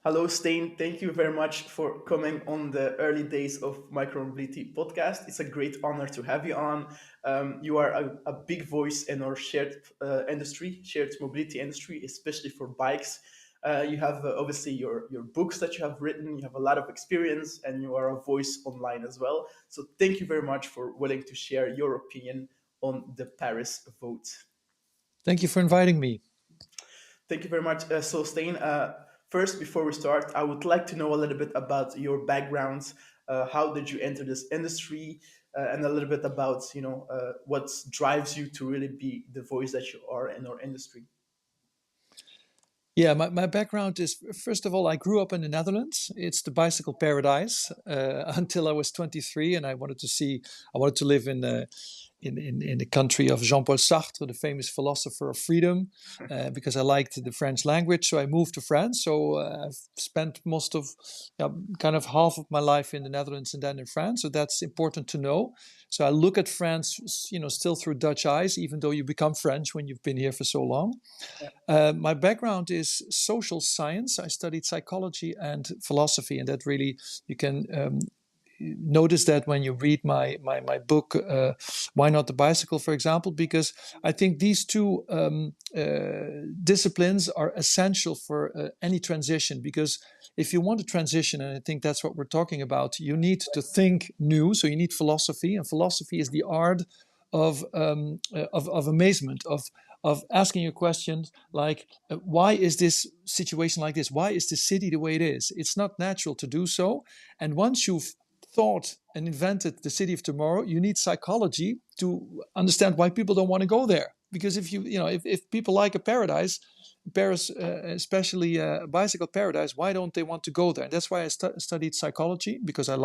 Hello, Stein. Thank you very much for coming on the early days of Micromobility podcast. It's a great honor to have you on. You are a big voice in our shared mobility industry, especially for bikes. You have obviously your books that you have written. You have a lot of experience, and you are a voice online as well. So thank you very much for willing to share your opinion on the Paris vote. Thank you for inviting me. Thank you very much. So, Stein, first, before we start, I would like to know a little bit about your background. How did you enter this industry, and a little bit about what drives you to really be the voice that you are in our industry. Yeah, my background is first of all, I grew up in the Netherlands. It's the bicycle paradise until I was 23, and I wanted to live in the country of Jean-Paul Sartre, the famous philosopher of freedom, because I liked the French language. So I moved to France. So I've spent most of, kind of half of my life in the Netherlands and then in France. So that's important to know. So I look at France, still through Dutch eyes, even though you become French when you've been here for so long. Yeah. My background is social science. I studied psychology and philosophy, and that really you can notice that when you read my book, Why Not the Bicycle, for example, because I think these two disciplines are essential for any transition. Because if you want to transition, and I think that's what we're talking about, you need to think new. So you need philosophy, and philosophy is the art of amazement, of asking a question like, why is this situation like this? Why is the city the way it is? It's not natural to do so. And once you've thought and invented the city of tomorrow, you need psychology to understand why people don't want to go there. Because if people like a paradise, Paris, especially a bicycle paradise, why don't they want to go there? And that's why I studied psychology, because I'm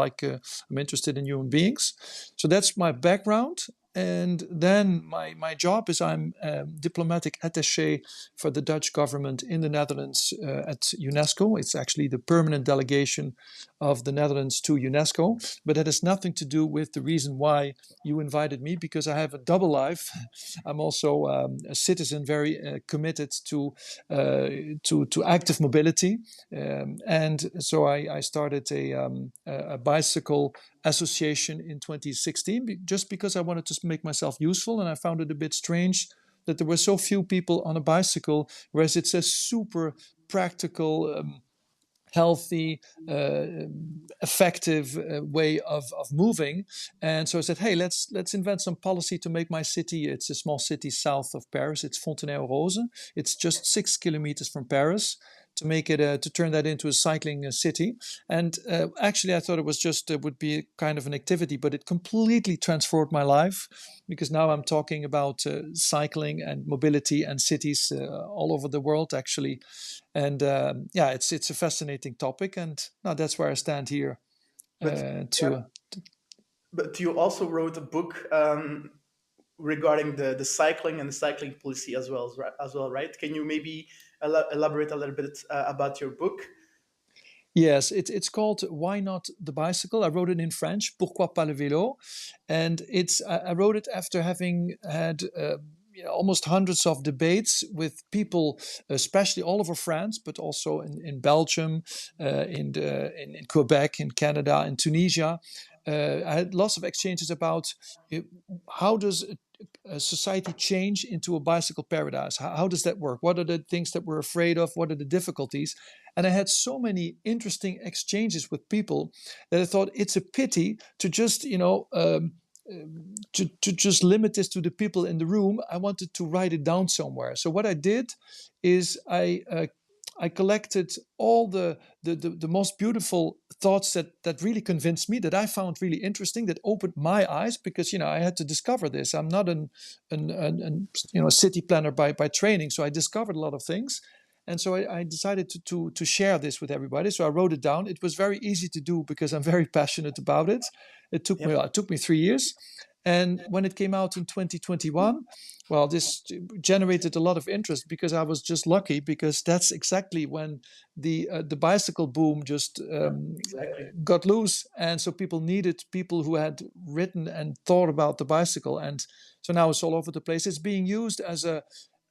interested in human beings. So that's my background. And then my job is I'm diplomatic attaché for the Dutch government in the Netherlands at UNESCO. It's actually the permanent delegation of the Netherlands to UNESCO. But that has nothing to do with the reason why you invited me, because I have a double life. I'm also a citizen, very committed to active mobility, and so I started a bicycle association in 2016, just because I wanted to make myself useful, and I found it a bit strange that there were so few people on a bicycle, whereas it's a super practical, healthy, effective way of moving. And so I said, hey, let's invent some policy to make my city. It's a small city south of Paris. It's Fontenay-aux-Roses. It's just 6 kilometers from Paris. To make it to turn that into a cycling city. And actually, I thought it was just would be kind of an activity, but it completely transformed my life, because now I'm talking about cycling and mobility and cities all over the world, actually. And yeah, it's a fascinating topic, and now that's where I stand here But yeah, to. but you also wrote a book regarding the cycling and the cycling policy as well, right? Can you maybe elaborate a little bit about your book? Yes, it's called Why Not the Bicycle? I wrote it in French, Pourquoi pas le vélo? And I wrote it after having had almost hundreds of debates with people, especially all over France, but also in Belgium, in Quebec, in Canada, in Tunisia. I had lots of exchanges about uh, how does a society change into a bicycle paradise? How does that work? What are the things that we're afraid of? What are the difficulties? And I had so many interesting exchanges with people that I thought it's a pity to just, to just limit this to the people in the room. I wanted to write it down somewhere. So what I did is I collected all the most beautiful thoughts that really convinced me, that I found really interesting, that opened my eyes, because I had to discover this. I'm not a city planner by training, so I discovered a lot of things, and so I decided to share this with everybody. So I wrote it down. It was very easy to do because I'm very passionate about it. It took me 3 years. And when it came out in 2021, well, this generated a lot of interest, because I was just lucky, because that's exactly when the bicycle boom just Exactly. got loose, and so people needed people who had written and thought about the bicycle, and so now it's all over the place. It's being used as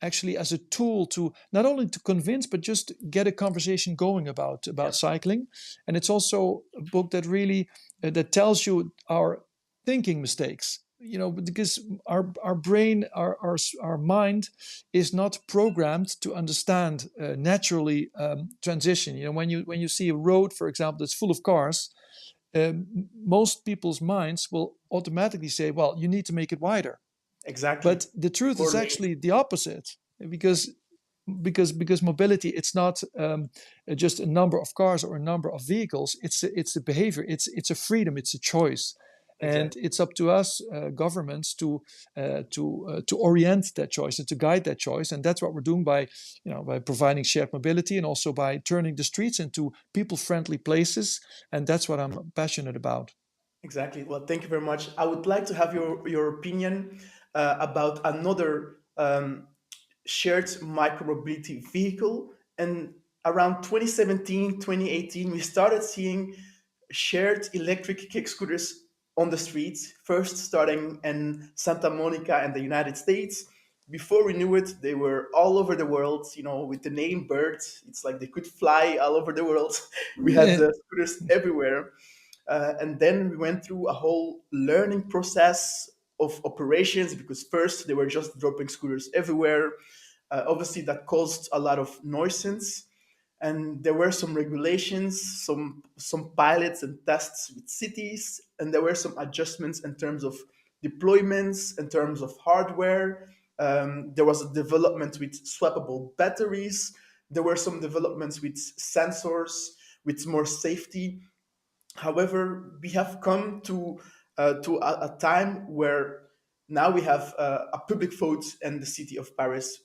actually as a tool to not only to convince but just get a conversation going about Yes, cycling. And it's also a book that really that tells you our thinking mistakes, because our brain, our mind is not programmed to understand naturally transition. When you see a road, for example, that's full of cars, most people's minds will automatically say, well, you need to make it wider. exactly. But the truth is More lanes. actually the opposite, because mobility, it's not just a number of cars or a number of vehicles. It's a behavior. It's a freedom. It's a choice, and Exactly. it's up to us governments to orient that choice and to guide that choice. And that's what we're doing by providing shared mobility and also by turning the streets into people-friendly places. And that's what I'm passionate about. Exactly. Well, thank you very much. I would like to have your opinion about another shared micromobility vehicle. And around 2017, 2018, we started seeing shared electric kick scooters on the streets, first starting in Santa Monica and the United States. Before we knew it, they were all over the world, with the name Bird. It's like they could fly all over the world. We had the scooters everywhere. And then we went through a whole learning process of operations because first they were just dropping scooters everywhere. Obviously, that caused a lot of nuisance, and there were some regulations, some pilots and tests with cities, and there were some adjustments in terms of deployments, in terms of hardware. There was a development with swappable batteries. There were some developments with sensors, with more safety. However, we have come to a time where now we have a public vote in the city of Paris,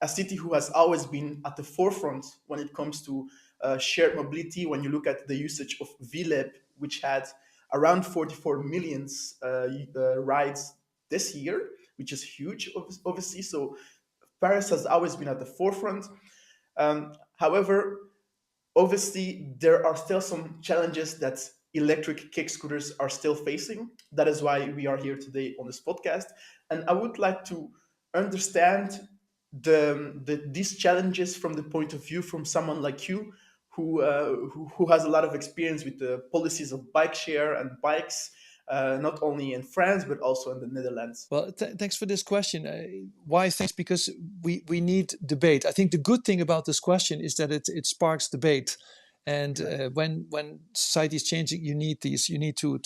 a city who has always been at the forefront when it comes to shared mobility. When you look at the usage of VLab, which had around 44 millions rides this year, which is huge, obviously. So Paris has always been at the forefront. However, obviously there are still some challenges that electric kick scooters are still facing. That is why we are here today on this podcast, and I would like to understand these challenges from the point of view from someone like you who has a lot of experience with the policies of bike share and bikes, not only in France but also in the Netherlands. Well, thanks for this question. Why thanks? Because we need debate. I think the good thing about this question is that it sparks debate. And Exactly. when society is changing, you need to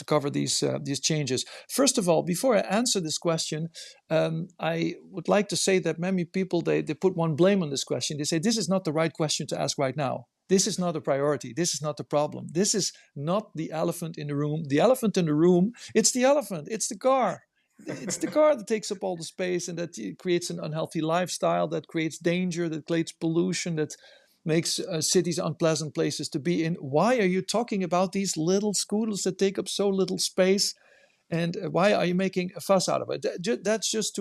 cover these changes. First of all, before I answer this question, I would like to say that many people they put one blame on this question. They say this is not the right question to ask right now. This is not a priority. This is not the problem. This is not the elephant in the room. The elephant in the room, it's the elephant. It's the car. It's the car that takes up all the space and that creates an unhealthy lifestyle, that creates danger, that creates pollution, that makes cities unpleasant places to be in. Why are you talking about these little scooters that take up so little space? And why are you making a fuss out of it? That's just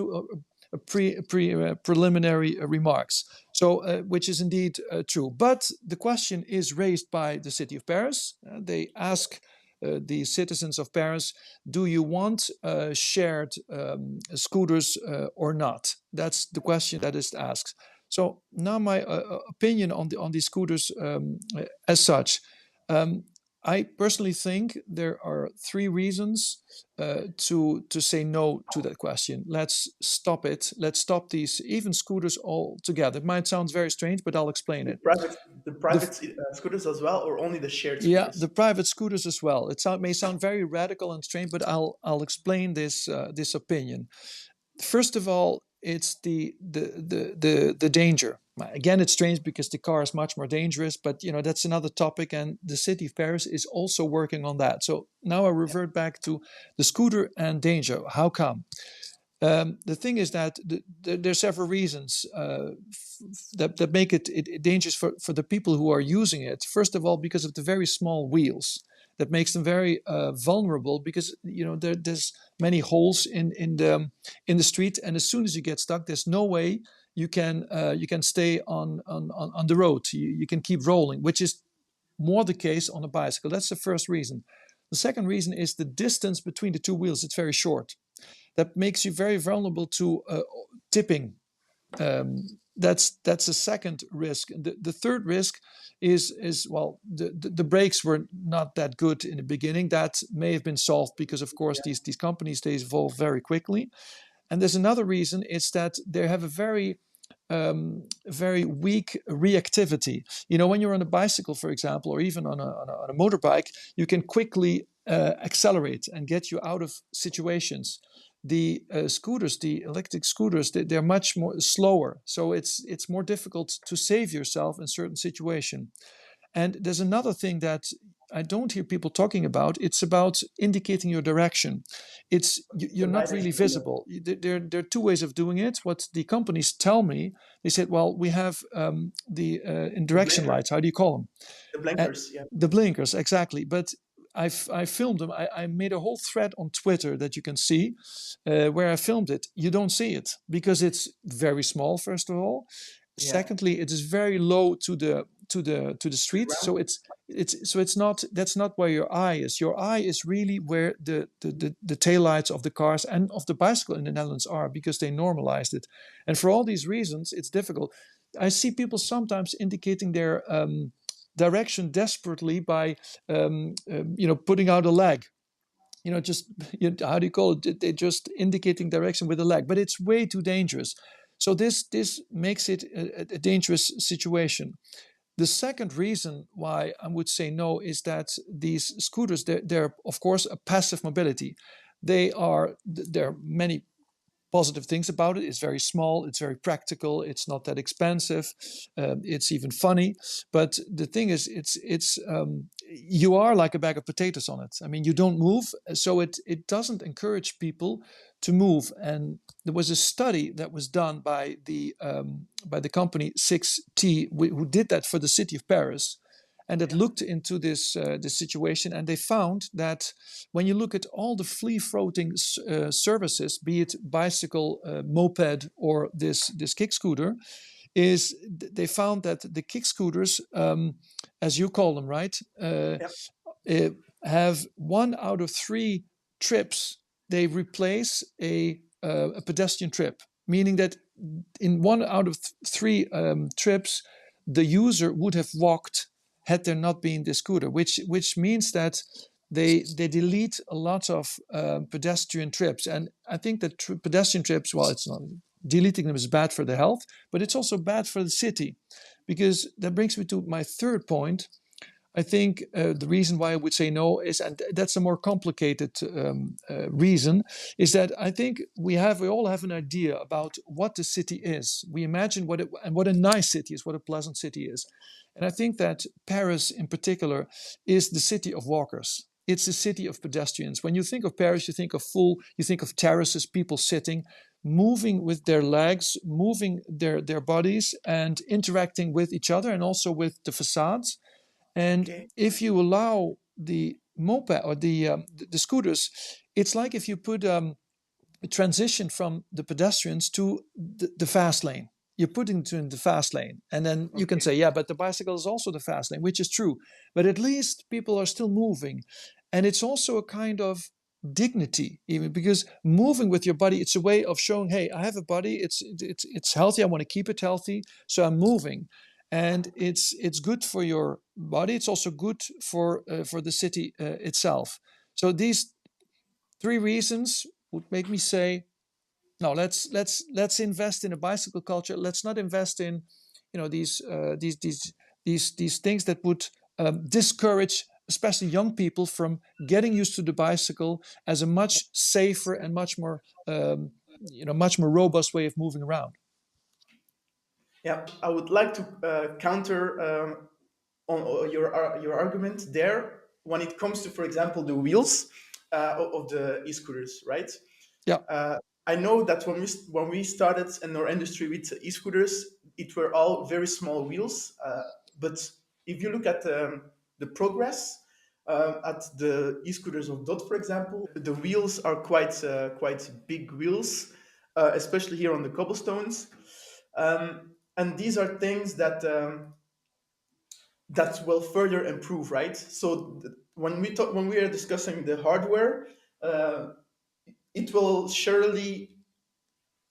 preliminary remarks. So, which is indeed true. But the question is raised by the city of Paris. They ask the citizens of Paris, do you want shared scooters or not? That's the question that is asked. So now my opinion on these scooters as such. Um, I personally think there are three reasons to say no to that question. Let's stop it. Let's stop these even scooters altogether. It might sound very strange, but I'll explain the it. private the The private scooters as well, or only the shared Yeah, scooters? the private scooters as well. May sound very radical and strange, but I'll explain this opinion. First of all, it's the danger. Again, it's strange because the car is much more dangerous, but that's another topic, and the city of Paris is also working on that. So now I revert back to the scooter and danger. How come? The thing is that there are several reasons that make it dangerous for the people who are using it. First of all, because of the very small wheels that makes them very vulnerable, because there's many holes in the street, and as soon as you get stuck, there's no way you can stay on the road. You can keep rolling, which is more the case on a bicycle. That's the first reason. The second reason is the distance between the two wheels. It's very short. That makes you very vulnerable to tipping. That's a second risk. The third risk is well, the brakes were not that good in the beginning. That may have been solved because, of course, these companies, they evolve very quickly. And there's another reason, is that they have a very weak reactivity. You know, when you're on a bicycle, for example, or even on a motorbike, you can quickly accelerate and get you out of situations. The scooters, the electric scooters, they're much more slower, so it's more difficult to save yourself in certain situation. And there's another thing that I don't hear people talking about. It's about indicating your direction. The You're not lighting, really visible. There are two ways of doing it. What the companies tell me, they said, well, we have the in the direction blinkers, lights. How do you call them? the Uh, blinkers. Yeah, the blinkers, exactly. But I filmed them. I made a whole thread on Twitter that you can see, where I filmed it. You don't see it because it's very small. First of all, yeah. secondly, it is very low to the The street. ground. So it's not, that's not where your eye is. Your eye is really where the taillights of the cars and of the bicycle in the Netherlands are, because they normalized it. And for all these reasons, it's difficult. I see people sometimes indicating their direction desperately by putting out a leg, just how do you call it, they're just indicating direction with a leg, but it's way too dangerous. So this makes it a dangerous situation. The second reason why I would say no is that these scooters, they're of course a passive mobility. There are many positive things about it. It's very small, it's very practical, it's not that expensive, it's even funny. But the thing is, it's you are like a bag of potatoes on it. I mean, you don't move, so it doesn't encourage people to move. And there was a study that was done by the company 6T, who did that for the city of Paris, and that Yeah. looked into this situation, and they found that when you look at all the free floating services, be it bicycle, moped, or this kick scooter, is they found that the kick scooters, as you call them, right, Yeah. uh, have 1 out of 3 trips they replace a pedestrian trip, meaning that in 1 out of 3 trips, the user would have walked had there not been this scooter, which means that they delete a lot of pedestrian trips. And I think that pedestrian trips, well, it's not, deleting them is bad for the health, but it's also bad for the city, because that brings me to my third point. I think the reason why I would say no is, and that's a more complicated reason, is that I think we all have an idea about what the city is. We imagine what a nice city is, what a pleasant city is, and I think that Paris, in particular, is the city of walkers. It's the city of pedestrians. When you think of Paris, you think of terraces, people sitting, moving with their legs, moving their bodies, and interacting with each other, and also with the facades. And Okay. if you allow the moped or the scooters, it's like if you put a transition from the pedestrians to the fast lane. You're putting it in the fast lane, and then you can Okay. say, yeah, but the bicycle is also the fast lane, which is true. But at least people are still moving, and it's also a kind of dignity, even because moving with your body, it's a way of showing, hey, I have a body, it's healthy, I want to keep it healthy, so I'm moving. And it's good for your body. It's also good for the city itself. So these 3 reasons would make me say, no, let's invest in a bicycle culture. Let's not invest in these things that would discourage especially young people from getting used to the bicycle as a much safer and much more robust way of moving around. Yeah, I would like to counter on your argument there when it comes to, for example, the wheels of the e-scooters, right? Yeah. Uh, I know that when we started in our industry with e-scooters, it were all very small wheels. But if you look at the progress at the e-scooters of Dot, for example, the wheels are quite big wheels, especially here on the cobblestones. And these are things that will further improve, right? So when we are discussing the hardware, it will surely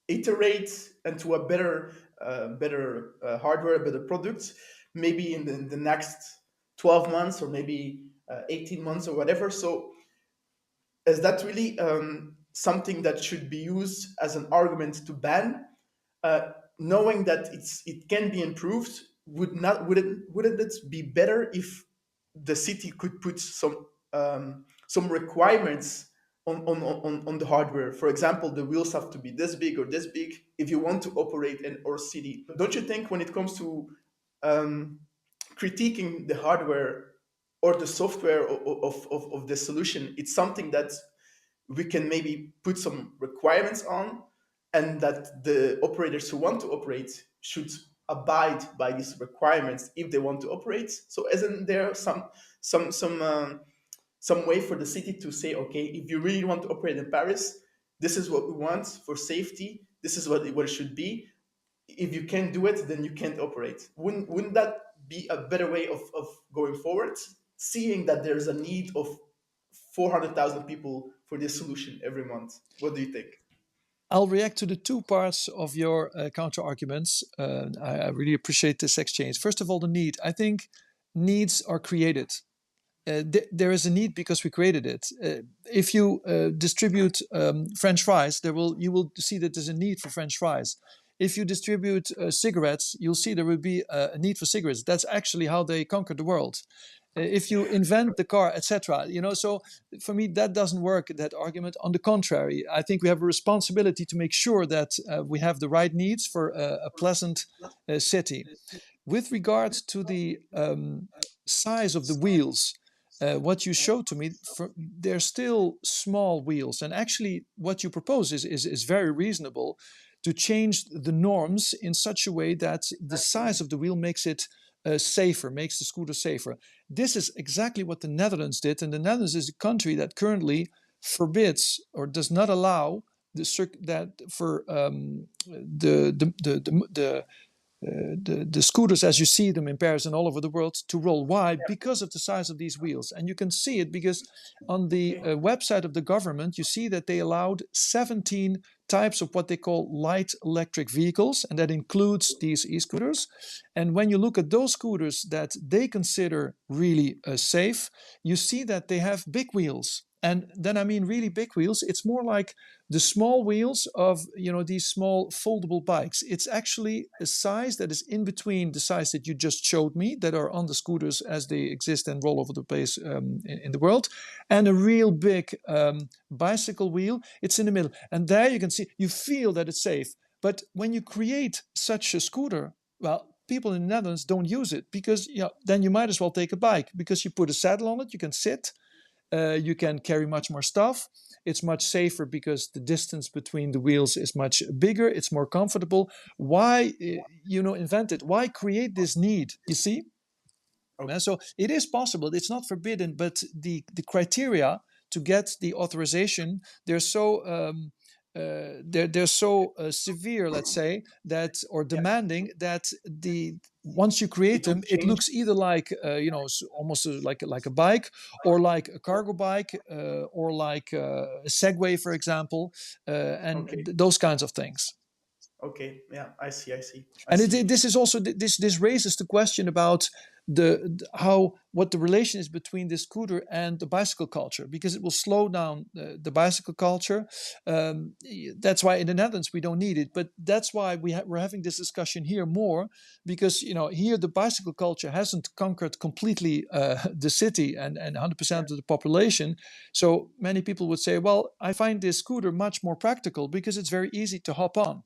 iterate and to a better hardware, better products, maybe in the next 12 months or maybe 18 months or whatever. So is that really something that should be used as an argument to ban, knowing that it can be improved? Wouldn't it be better if the city could put some requirements on the hardware? For example, the wheels have to be this big or this big if you want to operate in our city. Don't you think when it comes to um, critiquing the hardware or the software of the solution, it's something that we can maybe put some requirements on, and that the operators who want to operate should abide by these requirements if they want to operate? So isn't there some some um, some way for the city to say, okay, if you really want to operate in Paris, this is what we want for safety, this is what it should be. If you can't do it, then you can't operate. Wouldn't that be a better way of going forward, seeing that there's a need of 400,000 people for this solution every month? What do you think? I'll react to the two parts of your counter arguments. I really appreciate this exchange. First of all, the need. I think needs are created. There is a need because we created it. If you distribute French fries, you will see that there's a need for French fries. If you distribute cigarettes, you'll see there will be a need for cigarettes. That's actually how they conquered the world. If you invent the car, etc. So for me that doesn't work. That argument. On the contrary, I think we have a responsibility to make sure that we have the right needs for a pleasant city. With regard to the size of the wheels, what you showed to me, they're still small wheels. And actually, what you propose is very reasonable, to change the norms in such a way that the size of the wheel makes it safer, makes the scooter safer. This is exactly what the Netherlands did. And the Netherlands is a country that currently forbids or does not allow that for the scooters as you see them in Paris and all over the world to roll. Why? Because of the size of these wheels. And you can see it because on the website of the government, you see that they allowed 17 types of what they call light electric vehicles, and that includes these e-scooters. And when you look at those scooters that they consider really safe, you see that they have big wheels. And then I mean really big wheels. It's more like the small wheels of these small foldable bikes. It's actually a size that is in between the size that you just showed me, that are on the scooters as they exist and roll over the place in the world, and a real big bicycle wheel. It's in the middle, and there you can see, you feel that it's safe. But when you create such a scooter, well, people in the Netherlands don't use it because then you might as well take a bike, because you put a saddle on it, you can sit. You can carry much more stuff. It's much safer because the distance between the wheels is much bigger. It's more comfortable. Why, invent it? Why create this need? You see? Okay. So it is possible. It's not forbidden, but the criteria to get the authorization, they're so they're so severe, let's say, that, or Yeah. demanding, that the once you create It will them, it change. looks either like almost like a bike, or like a cargo bike, or like a Segway, for example, and Okay. those kinds of things. Okay. Yeah. I see. I see. I And see. this is also this raises the question about how what the relation is between the scooter and the bicycle culture, because it will slow down the bicycle culture. Um, that's why in the Netherlands we don't need it, but that's why we're having this discussion here more, because here the bicycle culture hasn't conquered completely the city and 100% Yeah. of the population. So many people would say, well, I find this scooter much more practical because it's very easy to hop on.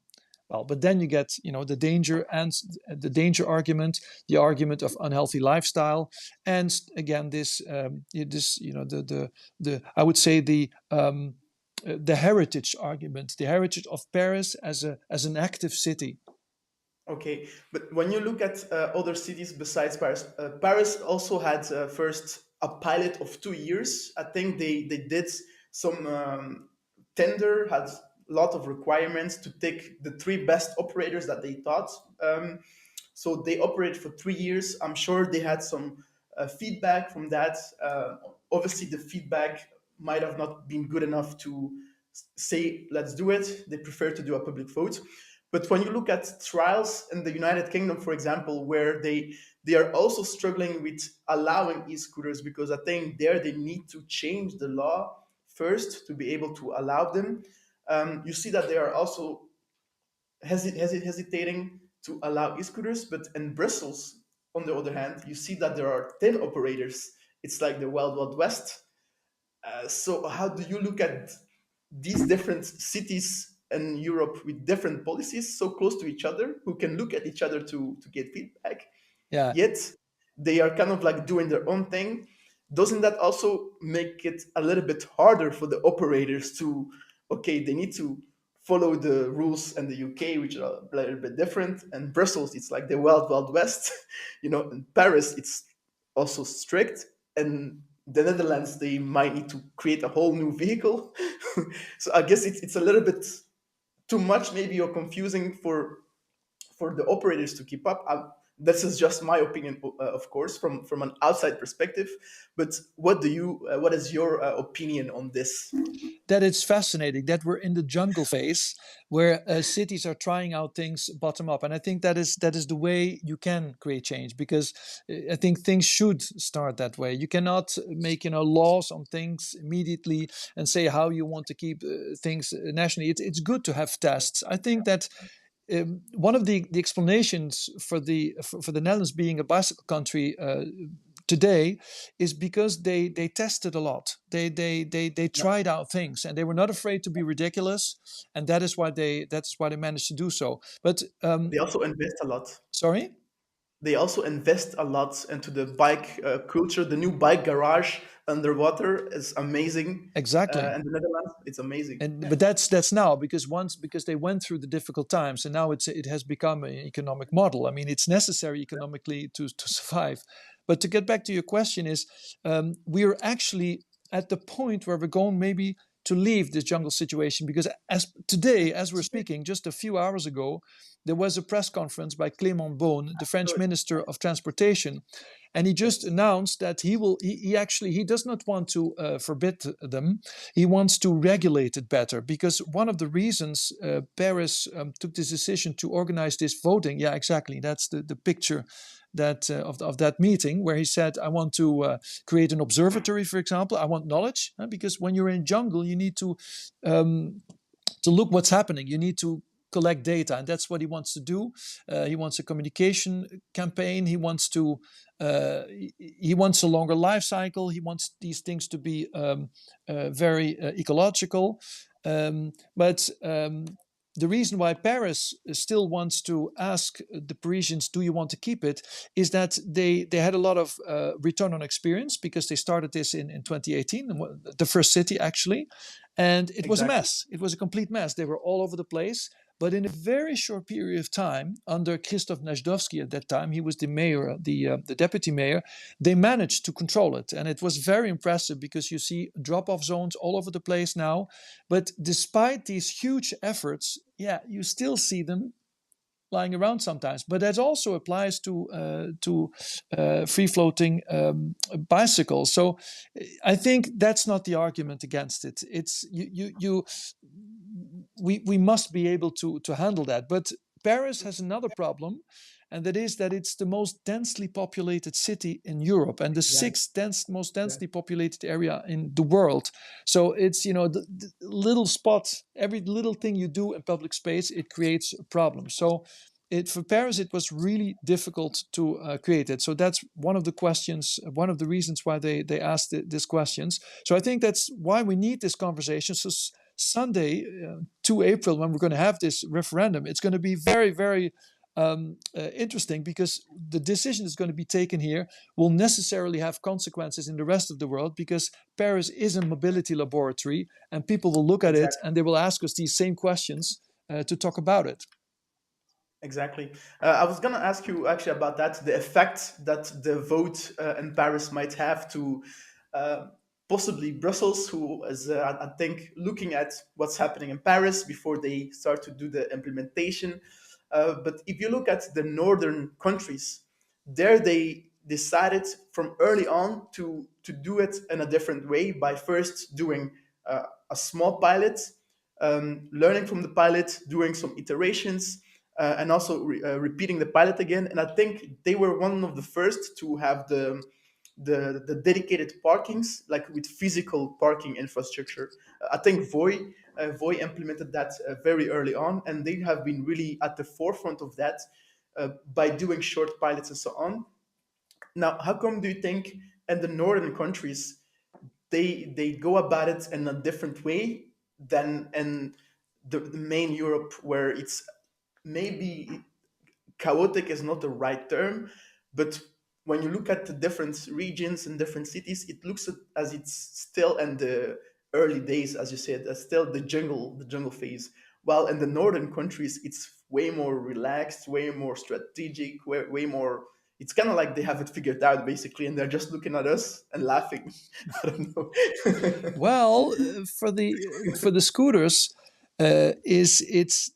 Well, but then you get, the danger, and the danger argument, the argument of unhealthy lifestyle, and again the I would say the heritage argument, the heritage of Paris as an active city. Okay, but when you look at other cities besides Paris, Paris also had first a pilot of 2 years. I think they did some tender, had a lot of requirements to take the three best operators that they thought. So they operated for 3 years. I'm sure they had some feedback from that. Obviously, the feedback might have not been good enough to say, let's do it. They prefer to do a public vote. But when you look at trials in the United Kingdom, for example, where they are also struggling with allowing e-scooters, because I think there they need to change the law first to be able to allow them. You see that they are also hesitating to allow e-scooters, but in Brussels, on the other hand, you see that there are 10 operators. It's like the Wild Wild West. So how do you look at these different cities in Europe with different policies so close to each other, who can look at each other to get feedback, Yeah, yet they are kind of like doing their own thing? Doesn't that also make it a little bit harder for the operators to, okay, they need to follow the rules in the UK, which are a little bit different, and Brussels, it's like the wild wild west. In Paris, it's also strict, and the Netherlands, they might need to create a whole new vehicle. So I guess it's a little bit too much, maybe, or confusing for the operators to keep up. This is just my opinion, of course, from an outside perspective. But what is your opinion on this? that it's fascinating that we're in the jungle phase where cities are trying out things bottom up, and I think that is the way you can create change, because I think things should start that way. You cannot make laws on things immediately and say how you want to keep things nationally. It's good to have tests. I think that one of the explanations for the Netherlands being a bicycle country today is because they tested a lot. They Yeah. tried out things, and they were not afraid to be ridiculous, and that's why they managed to do so. But They also invest a lot. sorry. They also invest a lot into the bike culture. The new bike garage underwater is amazing. Exactly. In the Netherlands, it's amazing. And but that's now, because they went through the difficult times, and now it has become an economic model. I mean, it's necessary economically to survive. But to get back to your question is, we are actually at the point where we're going maybe to leave this jungle situation, because as we're speaking, just a few hours ago, there was a press conference by Clément Beaune, the French Good. Minister of Transportation, and he just Yes. announced that he does not want to forbid them. He wants to regulate it better, because one of the reasons Paris took this decision to organize this voting, yeah, exactly, that's the picture of that meeting, where he said, I want to create an observatory, for example. I want knowledge, because when you're in jungle, you need to look what's happening. You need to collect data, and that's what he wants to do. He wants a communication campaign. He wants a longer life cycle. He wants these things to be very ecological. But the reason why Paris still wants to ask the Parisians, "Do you want to keep it?" is that they had a lot of return on experience, because they started this in 2018, the first city actually, and it was a Exactly. mess. It was a complete mess. They were all over the place. But in a very short period of time, under Christoph Najdowski at that time, he was the mayor, the deputy mayor, they managed to control it. And it was very impressive, because you see drop-off zones all over the place now. But despite these huge efforts, yeah, you still see them lying around sometimes. But that also applies to free floating bicycles. So I think that's not the argument against it. It's you we must be able to handle that. But Paris has another problem, and that is that it's the most densely populated city in Europe, and the Exactly. sixth most Yeah. densely populated area in the world. So it's the little spot, every little thing you do in public space, it creates a problem. So for Paris, it was really difficult to create it. So that's one of the questions, one of the reasons why they asked these questions. So I think that's why we need this conversation. So Sunday, 2 April, when we're going to have this referendum, it's going to be very, very interesting, because the decision that's going to be taken here will necessarily have consequences in the rest of the world, because Paris is a mobility laboratory, and people will look at it Exactly. and they will ask us these same questions to talk about it. Exactly. I was going to ask you actually about that, the effect that the vote in Paris might have to uh, possibly Brussels, who is, I think, looking at what's happening in Paris before they start to do the implementation. But if you look at the northern countries, there they decided from early on to do it in a different way by first doing a small pilot, learning from the pilot, doing some iterations, and also repeating the pilot again. And I think they were one of the first to have the dedicated parkings, like with physical parking infrastructure. I think Voi implemented that very early on, and they have been really at the forefront of that by doing short pilots and so on. Now, how come do you think in the northern countries they go about it in a different way than in the main Europe, where it's maybe chaotic is not the right term, but when you look at the different regions and different cities, it looks as it's still in the early days, as you said, as still the jungle phase. While in the northern countries, it's way more relaxed, way more strategic, way more. It's kind of like they have it figured out basically, and they're just looking at us and laughing. I don't know. Well, for the scooters, is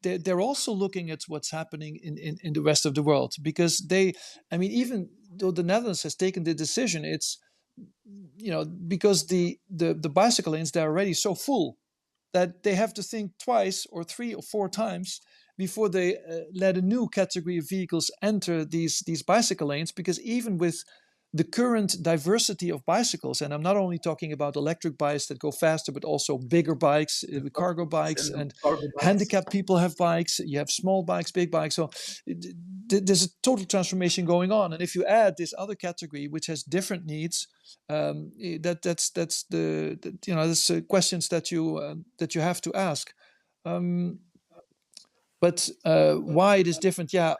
they're also looking at what's happening in the rest of the world, because I mean, even though the Netherlands has taken the decision, it's, because the bicycle lanes, they're already so full that they have to think twice or three or four times before they let a new category of vehicles enter these bicycle lanes, because even with the current diversity of bicycles, and I'm not only talking about electric bikes that go faster, but also bigger bikes, The cargo bikes, and the and cargo bikes. handicapped people have bikes. You have small bikes, big bikes. So there's a total transformation going on. And if you add this other category, which has different needs, that's that's questions that you have to ask. Um, but why it is different? Yeah.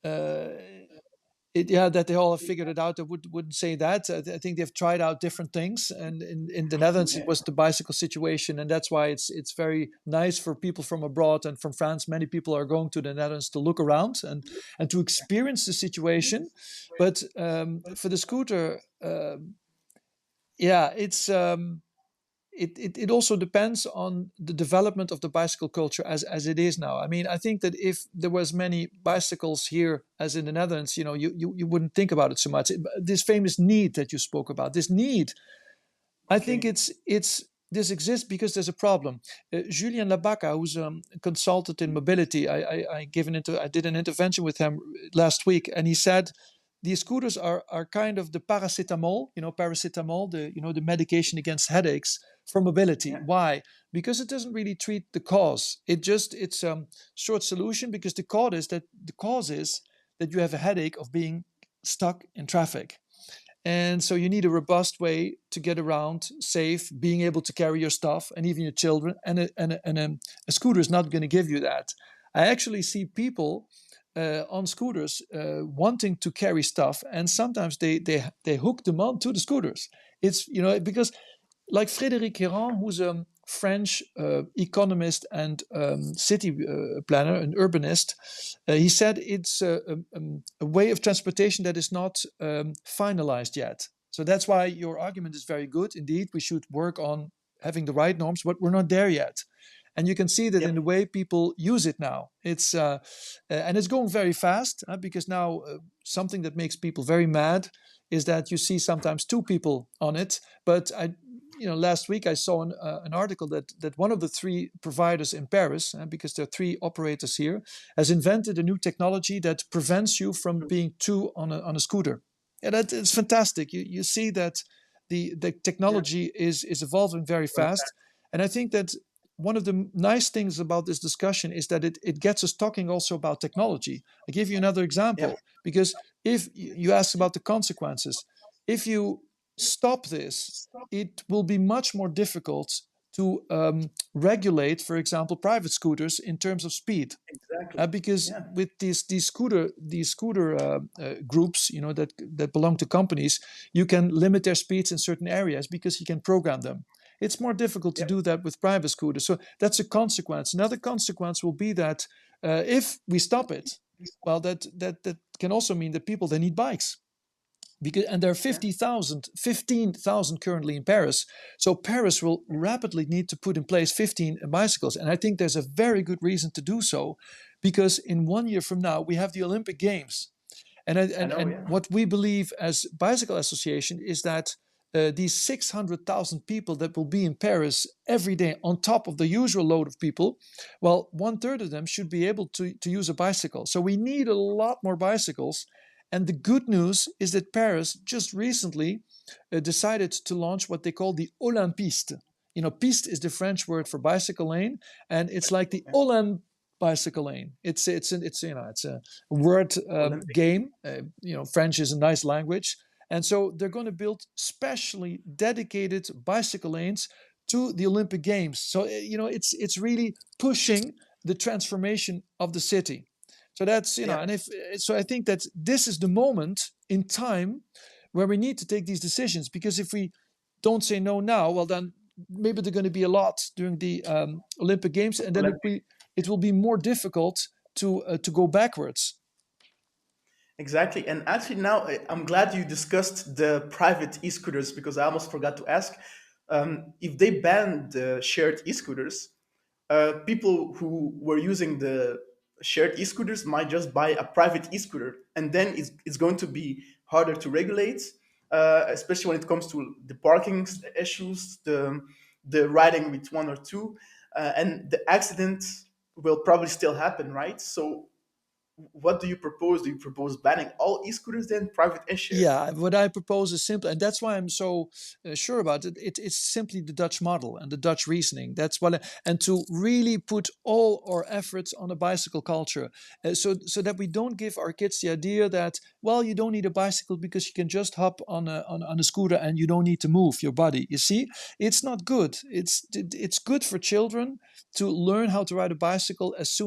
Uh, that they all have figured it out. I wouldn't say that. I think they've tried out different things, and in the Netherlands it Yeah, was the bicycle situation, and that's why it's very nice for people from abroad and from France. Many people are going to the Netherlands to look around and to experience the situation. But for the scooter, yeah, it also depends on the development of the bicycle culture as it is now. I mean, I think that if there was many bicycles here as in the Netherlands, you wouldn't think about it so much. This famous need that you spoke about, this need, I think okay. it's this exists because there's a problem. Julien Labaca, who's a consultant in mobility, I did an intervention with him last week, and he said these scooters are kind of the paracetamol, the medication against headaches for mobility. Yeah, Why? Because it doesn't really treat the cause. It's short solution, because the cause is that you have a headache of being stuck in traffic. And so you need a robust way to get around, safe, being able to carry your stuff and even your children. And a scooter is not going to give you that. I actually see people on scooters wanting to carry stuff, and sometimes they hook them on to the scooters. It's because, like Frédéric Héran, who's a French economist and city planner, an urbanist, he said it's a way of transportation that is not finalized yet. So that's why your argument is very good. Indeed, we should work on having the right norms, but we're not there yet. And you can see that in the yep, way people use it now. And it's going very fast, because now something that makes people very mad is that you see sometimes two people on it. But last week I saw an article that one of the three providers in Paris, because there are three operators here, has invented a new technology that prevents you from being two on a scooter. And that it's fantastic. You see that the yeah. technology is evolving very fast, and I think that one of the nice things about this discussion is that it gets us talking also about technology. I give you another Yep, example, because if you ask about the consequences, if you stop this, it will be much more difficult to regulate, for example, private scooters in terms of speed. exactly. Because Yeah, with these scooter groups, that belong to companies, you can limit their speeds in certain areas because you can program them. It's more difficult to do yep, that with private scooters. So that's a consequence. Another consequence will be that if we stop it, well, that can also mean that people, they need bikes, and there are yeah, 15,000 currently in Paris. So Paris will rapidly need to put in place 15 bicycles. And I think there's a very good reason to do so, because in 1 year from now, we have the Olympic Games. And, I and, know. and Yeah, what we believe as Bicycle Association is that these 600,000 people that will be in Paris every day on top of the usual load of people, well, one third of them should be able to use a bicycle. So we need a lot more bicycles. And the good news is that Paris just recently decided to launch what they call the Olympiste. You know, piste is the French word for bicycle lane, and it's like the Yeah. Olymp bicycle lane. It's a word Olympic. game. French is a nice language, and so they're going to build specially dedicated bicycle lanes to the Olympic Games. So it's really pushing the transformation of the city. So that's Yeah. and if so, I think that this is the moment in time where we need to take these decisions, because if we don't say no now, well then maybe they're going to be a lot during the Olympic Games, and then Olympic. it will be more difficult to go backwards. Exactly. And actually, now I'm glad you discussed the private e-scooters because I almost forgot to ask. If they ban the shared e-scooters, people who were using the shared e-scooters might just buy a private e-scooter, and then it's going to be harder to regulate, especially when it comes to the parking issues, the riding with one or two, and the accident will probably still happen, right? So what do you propose? Do you propose banning all e-scooters then, private and shared? Yeah, what I propose is simple, and that's why I'm so sure about it. It's simply the Dutch model and the Dutch reasoning. That's what, and to really put all our efforts on a bicycle culture, so that we don't give our kids the idea that, well, you don't need a bicycle because you can just hop on a scooter and you don't need to move your body. You see, it's not good. It's good for children to learn how to ride a bicycle as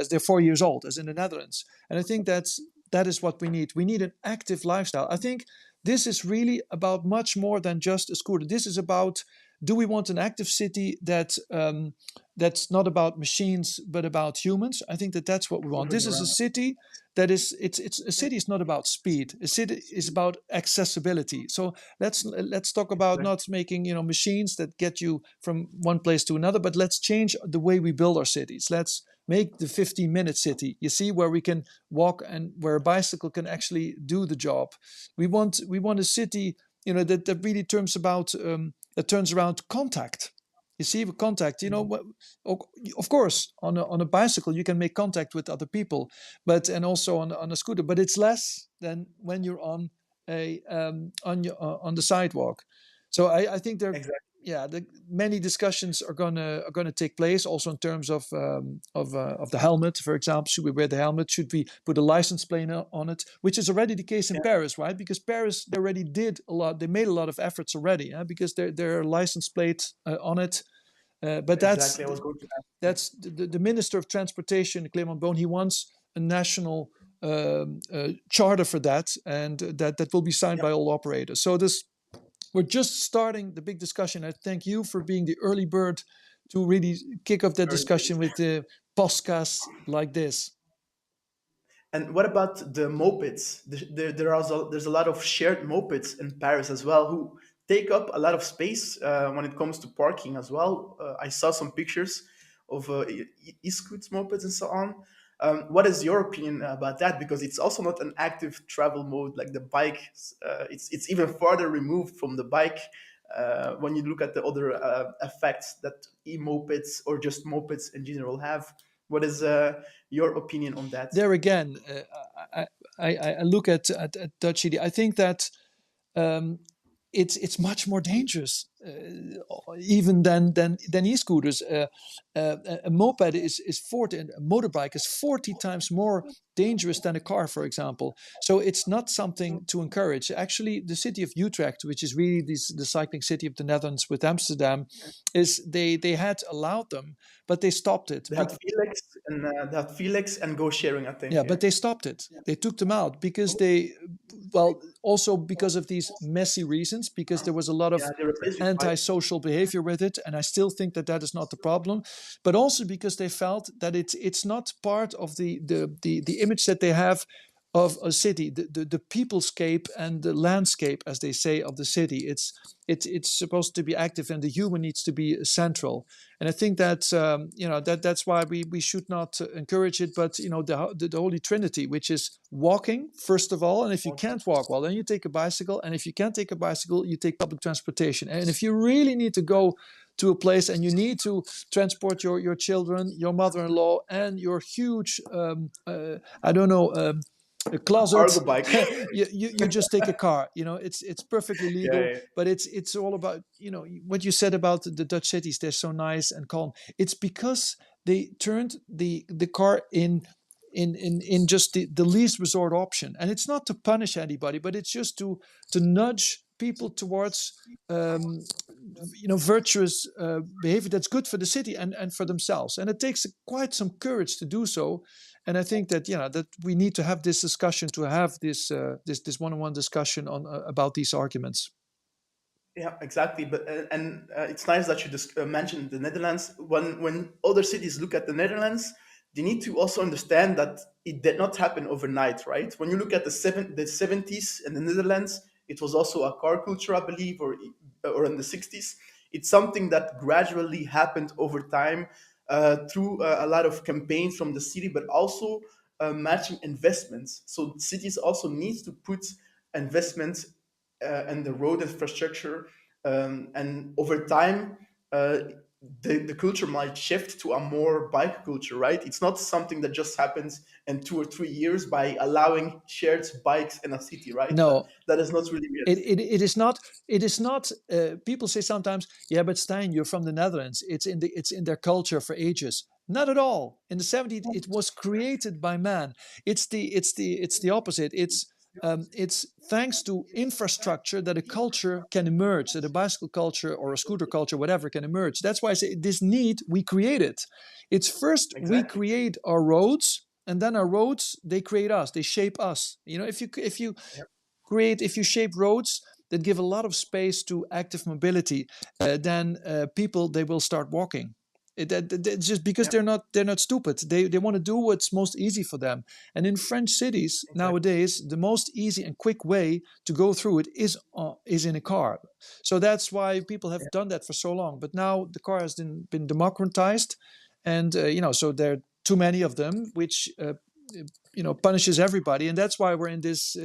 they're 4 years old, as in the Netherlands. And I think that is what we need. We need an active lifestyle. I think this is really about much more than just a scooter. This is about, do we want an active city that's not about machines but about humans? I think that that's what we want. Moving This is a around. city that is it's a city is not about speed. A city is about accessibility. So let's talk about Exactly. not making machines that get you from one place to another, but let's change the way we build our cities. Let's make the 15-minute city, you see, where we can walk and where a bicycle can actually do the job. We want a city that really that turns around contact. You see, with contact, of course, on a bicycle you can make contact with other people, and also on a scooter, but it's less than when you're on the sidewalk. So I think there, Exactly. yeah, many discussions are gonna take place also in terms of the helmet, for example. Should we wear the helmet? Should we put a license plate on it? Which is already the case in Yeah. Paris, right? Because Paris, they already did a lot. They made a lot of efforts already, because there are license plates on it. But that's Exactly. I was going to ask you. that's the Minister of Transportation, Clement Beaune. He wants a national charter for that, and that will be signed Yeah. by all operators. So we're just starting the big discussion. I thank you for being the early bird to really kick off that Very discussion good. with the podcasts like this. And what about the mopeds? There's a lot of shared mopeds in Paris as well who take up a lot of space when it comes to parking as well. I saw some pictures of e-scoots mopeds and so on. What is your opinion about that? Because it's also not an active travel mode like the bike. It's even farther removed from the bike when you look at the other effects that e-mopeds or just mopeds in general have. What is your opinion on that? There again, I look at Dutch ED. I think that um, it's much more dangerous, even than e-scooters. A moped is 40, and a motorbike is 40 times more dangerous than a car, for example. So it's not something to encourage. Actually, the city of Utrecht, which is really the cycling city of the Netherlands with Amsterdam, is they had allowed them, but they stopped it. They had Felix and Go Sharing, I Yeah, think. Yeah, but they stopped it. They took them out because also because of these messy reasons, because there was a lot yeah, of they replaced with bike. antisocial behavior with it, and I still think that is not the problem, but also because they felt that it's not part of the image that they have of a city, the peoplescape and the landscape, as they say, of the city. It's supposed to be active, and the human needs to be central. And I think that that's why we should not encourage it. But the Holy Trinity, which is walking first of all, and if you can't walk, well, then you take a bicycle, and if you can't take a bicycle, you take public transportation. And if you really need to go to a place and you need to transport your children, your mother-in-law, and your huge I don't know. A closet. Cargo bike. You just take a car. It's perfectly Yeah, legal, yeah, but it's all about what you said about the Dutch cities. They're so nice and calm. It's because they turned the car in just the least resort option, and it's not to punish anybody, but it's just to nudge people towards virtuous behavior that's good for the city and for themselves. And it takes quite some courage to do so. And I think that that we need to have this discussion, to have this one-on-one discussion on about these arguments. yeah, exactly. But it's nice that you just mentioned the Netherlands. When other cities look at the Netherlands, they need to also understand that it did not happen overnight, right? When you look at the 70s in the Netherlands, it was also a car culture, I believe, or in the 60s. It's something that gradually happened over time through a lot of campaigns from the city, but also matching investments. So cities also need to put investments and the road infrastructure. And over time, the culture might shift to a more bike culture, right? It's not something that just happens in 2 or 3 years by allowing shared bikes in a city, right? That No, that is not really it is not. It is not. People say sometimes, "Yeah, but Stein, you're from the Netherlands. It's in their culture for ages." Not at all. In the 70s, it was created by man. It's the opposite. It's thanks to infrastructure that a culture can emerge, that a bicycle culture or a scooter culture, whatever, can emerge. That's why I say this need we create it. It's first we exactly. create our roads, and then our roads they create us. They shape us. Yep, If you shape roads that give a lot of space to active mobility, then people they will start walking. It's just because yep, they're not stupid. They want to do what's most easy for them. And in French cities exactly. nowadays, the most easy and quick way to go through it is in a car. So that's why people have Yep, done that for so long. But now the car has been democratized, and so there are too many of them, which punishes everybody. And that's why we're in this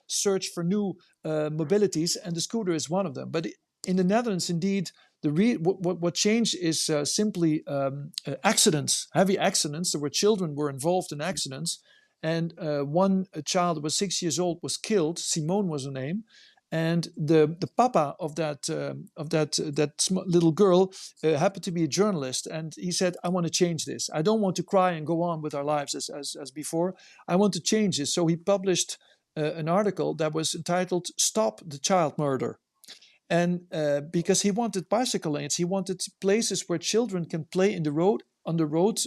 search for new mobilities, and the scooter is one of them. But in the Netherlands, indeed, what changed is simply accidents, heavy accidents. There were children were involved in accidents, and one child who was 6 years old was killed. Simone was her name, and the papa of that little girl happened to be a journalist, and he said, "I want to change this. I don't want to cry and go on with our lives as before. I want to change this." So he published an article that was entitled "Stop the Child Murder." And because he wanted bicycle lanes, he wanted places where children can play on the road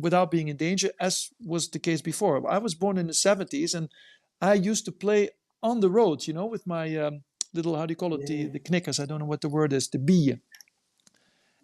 without being in danger, as was the case before. I was born in the 70s, and I used to play on the road, with my little, how do you call it, yeah, the knickers. I don't know what the word is, the bier.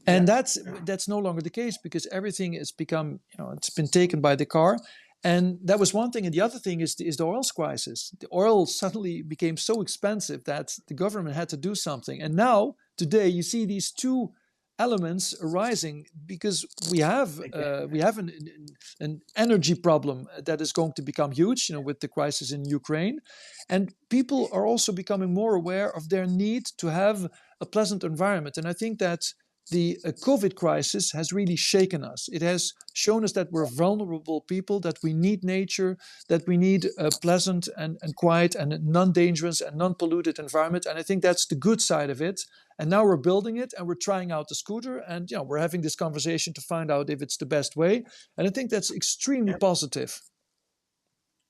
And yeah, that's no longer the case, because everything has become, it's been taken by the car. And that was one thing. And the other thing is the oil crisis. The oil suddenly became so expensive that the government had to do something. And now, today, you see these two elements arising, because exactly. we have an energy problem that is going to become huge, with the crisis in Ukraine. And people are also becoming more aware of their need to have a pleasant environment. And I think that the COVID crisis has really shaken us. It has shown us that we're vulnerable people, that we need nature, that we need a pleasant and quiet and non-dangerous and non-polluted environment. And I think that's the good side of it. And now we're building it, and we're trying out the scooter, and we're having this conversation to find out if it's the best way. And I think that's extremely Yeah. positive.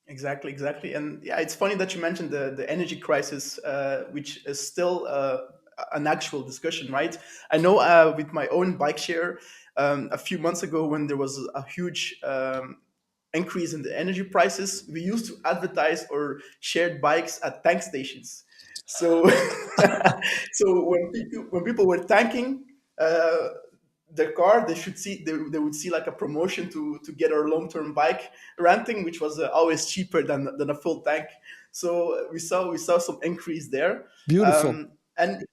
Exactly, exactly. And yeah, it's funny that you mentioned the energy crisis, which is still an actual discussion, right? I know with my own bike share, a few months ago when there was a huge increase in the energy prices, we used to advertise or shared bikes at tank stations. So, so when people were tanking, their car, they would see like a promotion to get our long-term bike renting, which was always cheaper than a full tank. So we saw some increase there. Beautiful. And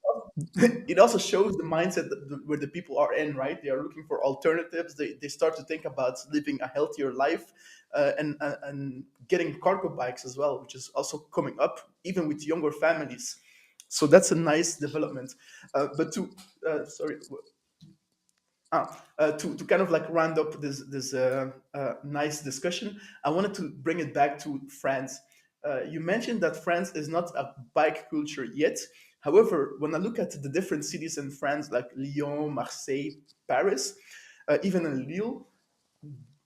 it also shows the mindset where the people are in, right? They are looking for alternatives. They start to think about living a healthier life, and getting cargo bikes as well, which is also coming up even with younger families. So that's a nice development. But to sorry to kind of like round up this nice discussion, I wanted to bring it back to France. You mentioned that France is not a bike culture yet. However, when I look at the different cities in France, like Lyon, Marseille, Paris, even in Lille,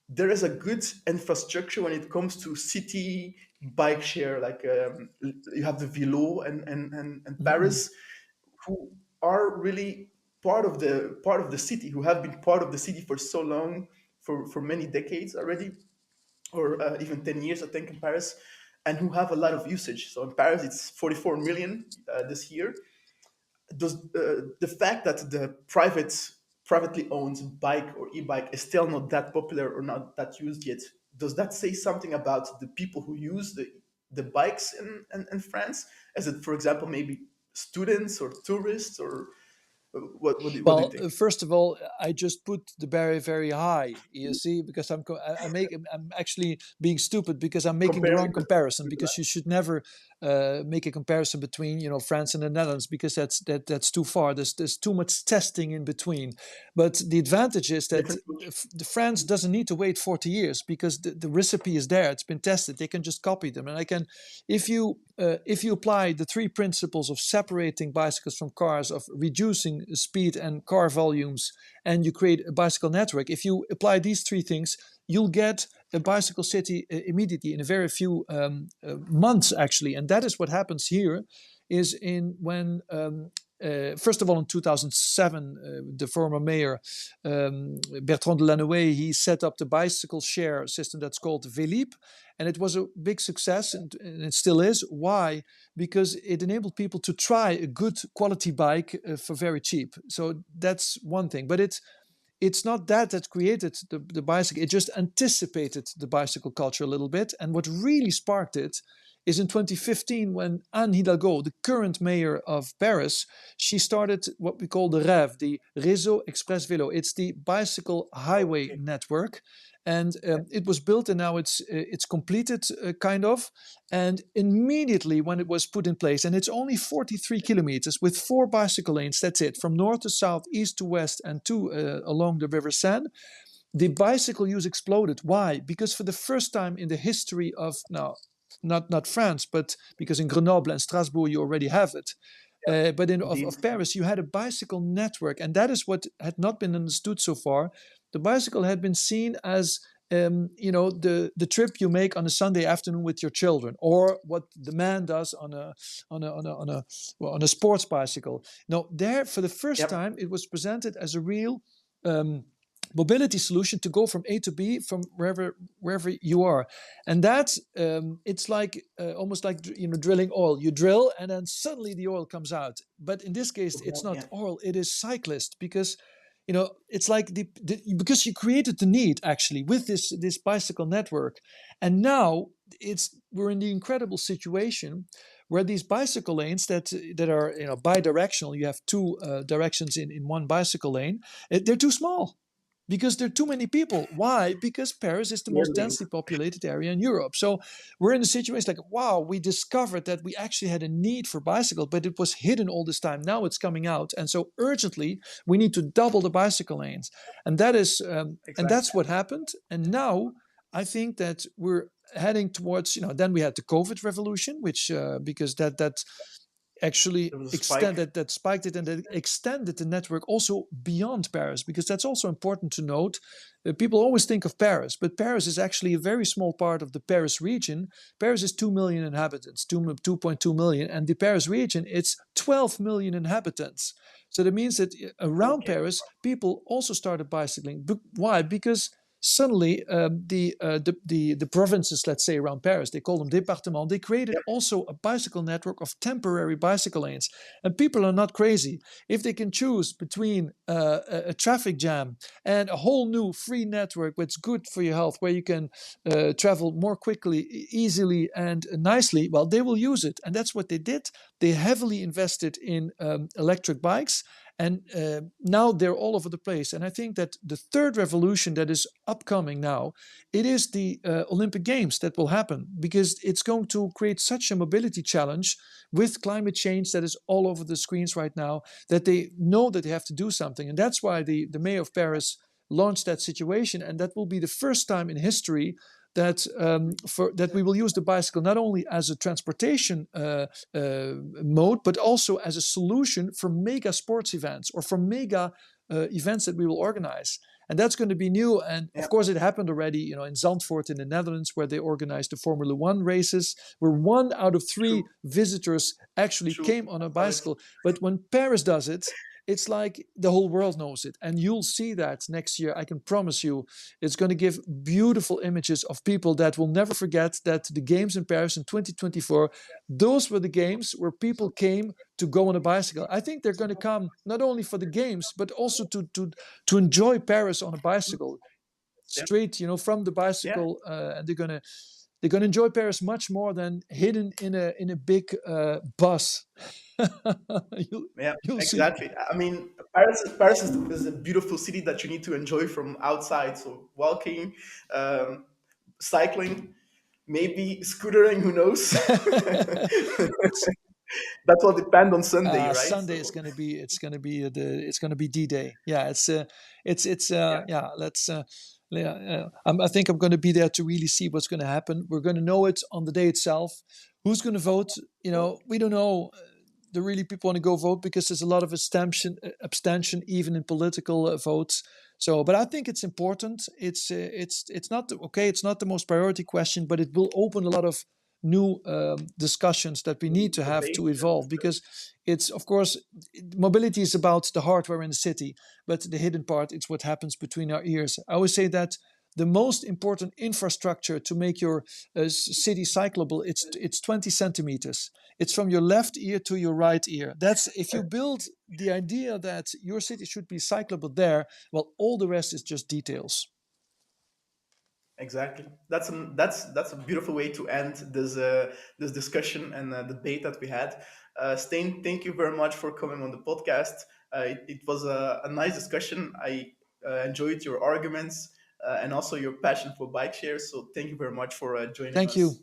there is a good infrastructure when it comes to city bike share. Like you have the Velo and Mm-mm. Paris, who are really part of the city, who have been part of the city for so long, for many decades already, or even 10 years, I think, in Paris, and who have a lot of usage. So in Paris, it's 44 million this year. Does the fact that the privately owned bike or e-bike is still not that popular or not that used yet, does that say something about the people who use the bikes in France? Is it, for example, maybe students or tourists, or what do you Well, think? first of all, I just put the barrier very high. You see, because I'm actually being stupid because I'm making the Comparing wrong it with comparison. Switzerland? Because you should never make a comparison between France and the Netherlands, because that's too far. There's too much testing in between. But the advantage is that Different culture. the France doesn't need to wait 40 years because the recipe is there. It's been tested. They can just copy them, and I can if you apply the three principles of separating bicycles from cars, of reducing speed and car volumes, and you create a bicycle network, if you apply these three things, you'll get a bicycle city immediately in a very few months, actually. And that is what happens here. Is in when first of all, in 2007, the former mayor Bertrand de Lannoy, he set up the bicycle share system that's called Velib, and it was a big success, and it still is. Why? Because it enabled people to try a good quality bike for very cheap. So that's one thing. But it's not that created the bicycle. It just anticipated the bicycle culture a little bit. And what really sparked it is in 2015, when Anne Hidalgo, the current mayor of Paris, she started what we call the REV, the Réseau Express Vélo. It's the bicycle highway Okay. network. And it was built, and now it's completed, kind of. And immediately when it was put in place, and it's only 43 kilometers with 4 bicycle lanes, that's it, from north to south, east to west, and 2 along the River Seine, the bicycle use exploded. Why? Because for the first time in the history of, now, not France, but because in Grenoble and Strasbourg you already have it. But Indeed. of Paris, you had a bicycle network, and that is what had not been understood so far. The bicycle had been seen as the trip you make on a Sunday afternoon with your children, or what the man does on a sports bicycle. No, there for the first Yep. time it was presented as a real um, mobility solution to go from A to B from wherever you are, and that it's like almost like drilling oil. You drill, and then suddenly the oil comes out. But in this case, it's not Yeah. oil; it is cyclist, because it's like because you created the need actually with this bicycle network, and now we're in the incredible situation where these bicycle lanes that are bi-directional. You have two directions in one bicycle lane. They're too small because there are too many people. Why? Because Paris is the most Clearly. densely populated area in Europe. So we're in a situation like, wow, we discovered that we actually had a need for bicycle, but it was hidden all this time. Now it's coming out, and so urgently we need to double the bicycle lanes, and that's Exactly. what happened. And now I think that we're heading towards. Then we had the COVID revolution, which because that actually There was a spike. extended that spiked it, and that extended the network also beyond Paris, because that's also important to note. People always think of Paris, but Paris is actually a very small part of the Paris region. Paris is 2 million inhabitants, 2.2 million, and the Paris region, it's 12 million inhabitants. So that means that around Okay. Paris, people also started bicycling. Why? Because suddenly the provinces, let's say around Paris, they call them départements, they created Yep. also a bicycle network of temporary bicycle lanes. And people are not crazy. If they can choose between a traffic jam and a whole new free network that's good for your health, where you can travel more quickly, easily, and nicely, well, they will use it. And that's what they did. They heavily invested in electric bikes, and now they're all over the place. And I think that the third revolution that is upcoming now, it is the Olympic Games that will happen, because it's going to create such a mobility challenge with climate change that is all over the screens right now, that they know that they have to do something. And that's why the mayor of Paris launched that situation, and that will be the first time in history that that we will use the bicycle not only as a transportation mode, but also as a solution for mega sports events or for mega events that we will organize. And that's going to be new. And of Yeah. course, it happened already, in Zandvoort in the Netherlands, where they organized the Formula One races, where 1 out of 3 True. visitors actually True. came on a I've done it. bicycle. But when Paris does it, it's like the whole world knows it. And you'll see that next year. I can promise you, it's going to give beautiful images of people that will never forget that the games in Paris in 2024, those were the games where people came to go on a bicycle. I think they're going to come not only for the games, but also to enjoy Paris on a bicycle, Yeah. straight, from the Yeah. bicycle, and they're gonna enjoy Paris much more than hidden in a big bus. you'll, Yeah, you'll see. exactly. I mean, Paris is a beautiful city that you need to enjoy from outside. So walking, um, cycling, maybe scootering, who knows? it's That will depend on Sunday, right? Sunday is So gonna be it's gonna be D-Day. Yeah, it's yeah, yeah. Let's yeah. I think I'm going to be there to really see what's going to happen. We're going to know it on the day itself. Who's going to vote? We don't know. The really people want to go vote because there's a lot of abstention even in political votes. So, but I think it's important. It's not okay. It's not the most priority question, but it will open a lot of new discussions that we need to have to debate and evolve, because it's, of course, mobility is about the hardware in the city, but the hidden part, it's what happens between our ears. I always say that the most important infrastructure to make your city cyclable, it's 20 centimeters. It's from your left ear to your right ear. That's if you build the idea that your city should be cyclable there, well, all the rest is just details. exactly. That's a beautiful way to end this discussion and debate that we had. Stein, thank you very much for coming on the podcast. It was a nice discussion. I enjoyed your arguments and also your passion for bike shares. So thank you very much for joining Thank us. you.